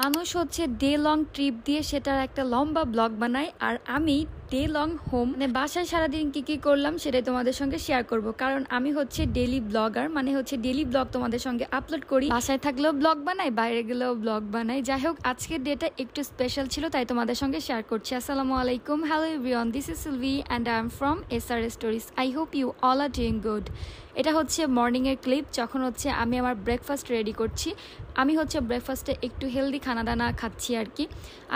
মানুষ হচ্ছে day long trip দিয়ে সেটার একটা লম্বা ব্লগ বানায়, আর আমি ডে লং হোম মানে বাসায় সারাদিন কি কি করলাম সেটাই তোমাদের সঙ্গে শেয়ার করব। কারণ আমি হচ্ছে ডেলি ব্লগার, মানে হচ্ছে ডেলি ব্লগ তোমাদের সঙ্গে আপলোড করি। বাসায় থাকলেও ব্লগ বানাই, বাইরে গেলেও ব্লগ বানাই। যাই হোক, আজকের ডেটা একটু স্পেশাল ছিল, তাই তোমাদের সঙ্গে শেয়ার করছি। আসসালামু আলাইকুম, hello everyone, this is Silvi and I am from SRS stories. I hope you all are doing good. এটা হচ্ছে মর্নিংয়ের ক্লিপ, যখন হচ্ছে আমি আমার ব্রেকফাস্ট রেডি করছি। আমি হচ্ছে ব্রেকফাস্টে একটু হেলদি খানা দানা খাচ্ছি আর কি।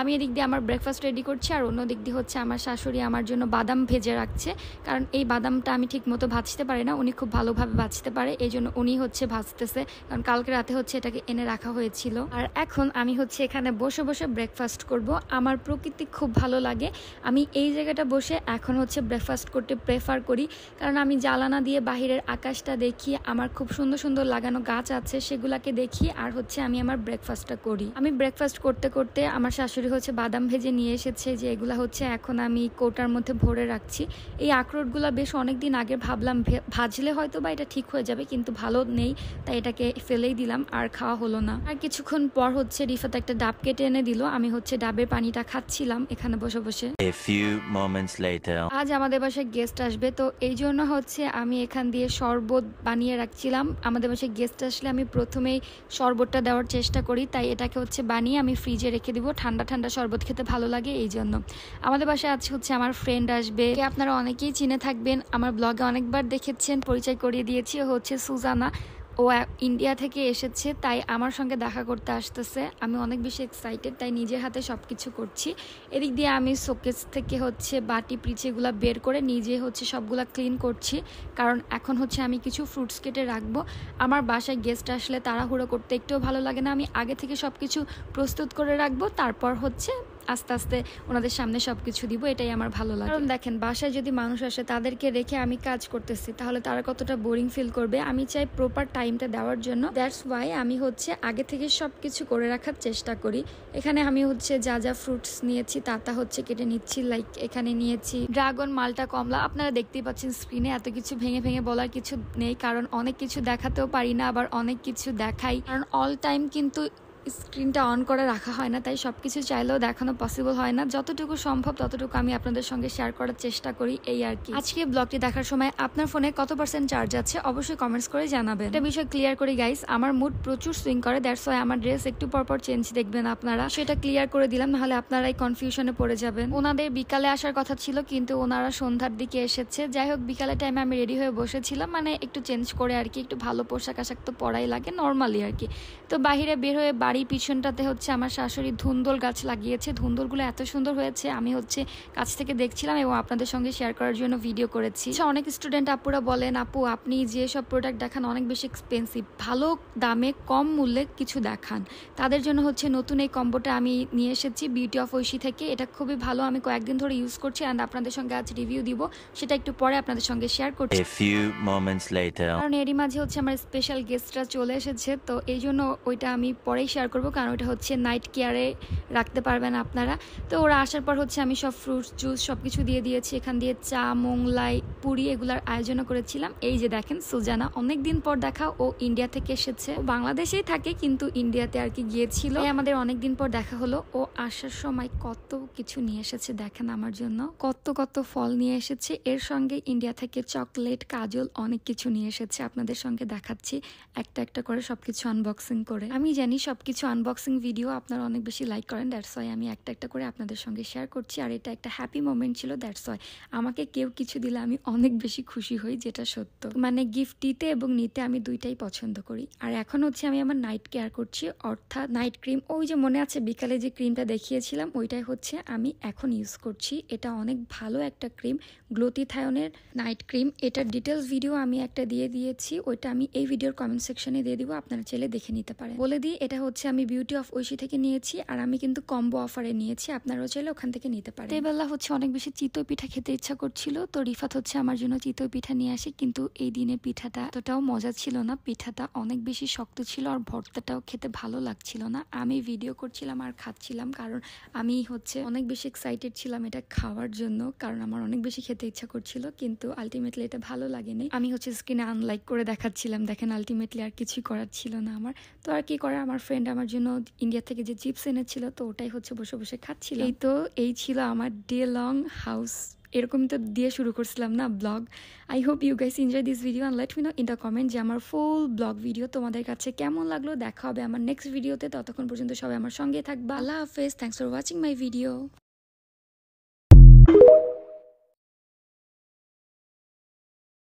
আমি এদিক দিয়ে আমার ব্রেকফাস্ট রেডি করছি, আর অন্য দিক দিয়ে হচ্ছে আমার শাশুড়ি আমার জন্য বাদাম ভেজে রাখছে। কারণ এই বাদামটা আমি ঠিক মতো ভাজতে পারি না, উনি খুব ভালোভাবে ভাজতে পারে, এই জন্য উনি হচ্ছে ভাজতেছে। কারণ কালকে রাতে হচ্ছে এটাকে এনে রাখা হয়েছিল। আর এখন আমি হচ্ছে এখানে বসে বসে ব্রেকফাস্ট করব। আমার প্রকৃতি খুব ভালো লাগে, আমি এই জায়গাটা বসে এখন হচ্ছে ব্রেকফাস্ট করতে প্রেফার করি। কারণ আমি জ্বালানা দিয়ে বাহিরের আকাশটা দেখি, আমার খুব সুন্দর সুন্দর লাগানো গাছ আছে সেগুলাকে দেখি, আর হচ্ছে আমি আমার ব্রেকফাস্টটা করি। আমি ব্রেকফাস্ট করতে করতে আমার শাশুড়ি হচ্ছে বাদাম ভেজে নিয়ে এসেছে, যে এগুলা হচ্ছে এখন আমি কৌটার মধ্যে ভরে রাখছি। এই আখরোটগুলো বেশ অনেকদিন আগে ভাবলাম ভাজলে হয়তো বা এটা ঠিক হয়ে যাবে, কিন্তু ভালো নেই, তাই এটাকে ফেলেই দিলাম, আর খাওয়া হলো না। আর কিছুক্ষণ পর হচ্ছে রিফাত একটা ডাব কেটে এনে দিল, আমি হচ্ছে ডাবের পানিটা খাচ্ছিলাম এখানে বসে বসে। A few moments later. আজ আমাদের বাসায় গেস্ট আসবে, তো এই জন্য হচ্ছে আমি এখান দিয়ে শরবত বানিয়ে রাখছিলাম। আমাদের বাসায় গেস্ট আসলে আমি প্রথমেই শরবতটা দেওয়ার চেষ্টা করি, তাই এটাকে হচ্ছে বানিয়ে আমি ফ্রিজে রেখে দিব। ঠান্ডা ঠান্ডা শরবত খেতে ভালো লাগে, এই জন্য। আমাদের বাসায় আজ হচ্ছে আমার ফ্রেন্ড আসবে, আপনারা অনেকেই চিনে থাকবেন, আমার ব্লগে অনেকবার দেখেছেন, পরিচয় করিয়ে দিয়েছি। ও হচ্ছে সুজানা, ও ইন্ডিয়া থেকে এসেছে, তাই আমার সঙ্গে দেখা করতে আসতেছে। আমি অনেক বেশি এক্সাইটেড, তাই নিজের হাতে সব কিছু করছি। এদিক দিয়ে আমি শোকেস থেকে হচ্ছে বাটি পিচেগুলো বের করে নিজে হচ্ছে সবগুলা ক্লিন করছি। কারণ এখন হচ্ছে আমি কিছু ফ্রুটস কেটে রাখবো। আমার বাসায় গেস্ট আসলে তাড়াহুড়ো করতে একটুও ভালো লাগে না, আমি আগে থেকে সব কিছু প্রস্তুত করে রাখবো, তারপর হচ্ছে আস্তে আস্তে ওনাদের সামনে সব কিছু দিব, এটাই আমার ভালো লাগে। কারণ দেখেন, বাসায় যদি মানুষ আসে তাদেরকে রেখে আমি কাজ করতেছি, তাহলে তারা কতটা বোরিং ফিল করবে। আমি চাই প্রপার টাইমটা দেওয়ার জন্য, দ্যাটস ওয়াই আমি হচ্ছে আগে থেকে সব কিছু করে রাখার চেষ্টা করি। এখানে আমি হচ্ছে যা যা ফ্রুটস নিয়েছি তা হচ্ছে কেটে নিচ্ছি। লাইক এখানে নিয়েছি ড্রাগন, মালটা, কমলা। আপনারা দেখতেই পাচ্ছেন স্ক্রিনে, এত কিছু ভেঙে ভেঙে বলার কিছু নেই, কারণ অনেক কিছু দেখাতেও পারি না, আবার অনেক কিছু দেখাই। কারণ অল টাইম কিন্তু স্ক্রিনটা অন করে রাখা হয় না, তাই সব কিছু চাইলেও দেখানো পসিবল হয় না। যতটুকু সম্ভব ততটুকু আমি আপনাদের সঙ্গে শেয়ার করার চেষ্টা করি, এই আর কি। আজকে ব্লগটি দেখার সময় আপনার ফোনে কত % চার্জ আছে অবশ্যই কমেন্টস করে জানাবেন। একটা বিষয় ক্লিয়ার করি গাইস, আমার মুড প্রচুর সুইং করে, দ্যাটস ওয়াই আমার ড্রেস একটু পরপর চেঞ্জ দেখবেন আপনারা, সেটা ক্লিয়ার করে দিলাম, নাহলে আপনারাই কনফিউশনে পড়ে যাবেন। ওনাদের বিকালে আসার কথা ছিল, কিন্তু ওনারা সন্ধ্যার দিকে এসেছে। যাই হোক, বিকালের টাইমে আমি রেডি হয়ে বসেছিলাম, মানে একটু চেঞ্জ করে আর কি, একটু ভালো পোশাক আশাক তো পরাই লাগে নর্মালি আর কি। তো বাহিরে বের হয়ে বাড়ির পিছনটাতে হচ্ছে আমার শাশুড়ি ধুন্দল গাছ লাগিয়েছে। ধুন্দলগুলো এত সুন্দর হয়েছে, আমি হচ্ছে কাছ থেকে দেখছিলাম এবং আপনাদের সঙ্গে শেয়ার করার জন্য ভিডিও করেছি। অনেক স্টুডেন্ট আপুরা বলেন, আপু আপনি যে সব প্রোডাক্ট দেখান অনেক বেশি এক্সপেন্সিভ, ভালো দামে কম মূল্যে কিছু দেখান। তাদের জন্য হচ্ছে নতুন এই কম্বোটা আমি নিয়ে এসেছি বিউটি অফ ঐশী থেকে। এটা খুবই ভালো, আমি কয়েকদিন ধরে ইউজ করছি, অ্যান্ড আপনাদের সঙ্গে আজ রিভিউ দিব, সেটা একটু পরে আপনাদের সঙ্গে শেয়ার করছি। A few moments later. কারণ এরই মাঝে হচ্ছে আমার স্পেশাল গেস্টরা চলে এসেছে, তো এই জন্য ওইটা আমি পরেই শেয়ার করবো, কারণ ওটা হচ্ছে নাইট কেয়ারে রাখতে পারবেন আপনারা। তো ওরা আসার পর হচ্ছে আমি সব ফ্রুটস জুস সব কিছু দিয়ে দিয়েছি। এখান দিয়ে চা, মোংলাই, পুরি এগুলার আয়োজন করেছিলাম। এই যে দেখেন সুজানা, অনেকদিন পর দেখা, ও ইন্ডিয়া থেকে এসেছে। বাংলাদেশেই থাকে কিন্তু ইন্ডিয়াতে আর কি গিয়েছিল, আমাদের অনেকদিন পর দেখা হলো। ও আসার সময় কত কিছু নিয়ে এসেছে দেখেন আমার জন্য, কত কত ফল নিয়ে এসেছে, এর সঙ্গে ইন্ডিয়া থেকে চকলেট, কাজল, অনেক কিছু নিয়ে এসেছে। আপনাদের সঙ্গে দেখাচ্ছি একটা একটা করে সবকিছু আনবক্সিং করে। আমি জানি সবকিছু আনবক্সিং ভিডিও আপনারা অনেক বেশি লাইক করেন, দ্যাটস ওয়াই আমি একটা একটা করে আপনাদের সঙ্গে শেয়ার করছি। আর এটা একটা হ্যাপি মোমেন্ট ছিল, দ্যাটস ওয়াই আমাকে কেউ কিছু দিলে আমি অনেক বেশি খুশি হই, যেটা সত্য। মানে গিফট দিতে এবং নিতে আমি দুইটাই পছন্দ করি। আর এখন হচ্ছে আমি আমার নাইট কেয়ার করছি, অর্থাৎ নাইট ক্রিম। ওই যে মনে আছে বিকালে যে ক্রিমটা দেখিয়েছিলাম, ওইটাই হচ্ছে আমি এখন ইউজ করছি। এটা অনেক ভালো একটা ক্রিম, গ্লুটাথায়নের নাইট ক্রিম। এটার ডিটেলস ভিডিও আমি একটা দিয়ে দিয়েছি, ওইটা আমি এই ভিডিওর কমেন্ট সেকশনে দিয়ে দিব, আপনারা চাইলে দেখে নিতে পারেন। বলে দিই, এটা হচ্ছে আমি বিউটি অফ ঐশী থেকে নিয়েছি, আর আমি কিন্তু কম্বো অফারে নিয়েছি, আপনারাও চাইলে ওখান থেকে নিতে পারেন। এবেলা হচ্ছে অনেক বেশি চিতই পিঠা খেতে ইচ্ছা করছিল, তো রিফাত হচ্ছে আমার জন্য চিতই পিঠা নিয়ে আসে, কিন্তু এই দিনে পিঠাটা এতটাও মজা ছিল না। পিঠাটা অনেক বেশি শক্ত ছিল আর ভর্তাটাও খেতে ভালো লাগছিল না। আমি ভিডিও করছিলাম আর খাচ্ছিলাম, কারণ আমি অনেক বেশি এক্সাইটেড ছিলাম এটা খাওয়ার জন্য, কারণ আমার অনেক বেশি খেতে ইচ্ছা করছিল, কিন্তু আলটিমেটলি এটা ভালো লাগেনি। আমি স্ক্রিনে আনলাইক করে দেখাচ্ছিলাম, দেখেন আলটিমেটলি আর কিছুই করার ছিল না আমার। তো আর কি করার, আমার ফ্রেন্ড আমার জন্য ইন্ডিয়া থেকে যে চিপস এনেছিল, তো ওটাই বসে বসে খাচ্ছিল। এই ছিল আমার ডে লং হাউস। এরকমই তো দিয়ে শুরু করছিলাম না blog. I hope you guys enjoy this video and let me know in the comment যে আমার ফুল ব্লগ ভিডিও তোমাদের কাছে কেমন লাগলো। দেখা হবে আমার নেক্সট ভিডিওতে, ততক্ষণ পর্যন্ত সবাই আমার সঙ্গে থাকবা। আল্লাহ হাফেজ, thanks for watching my video.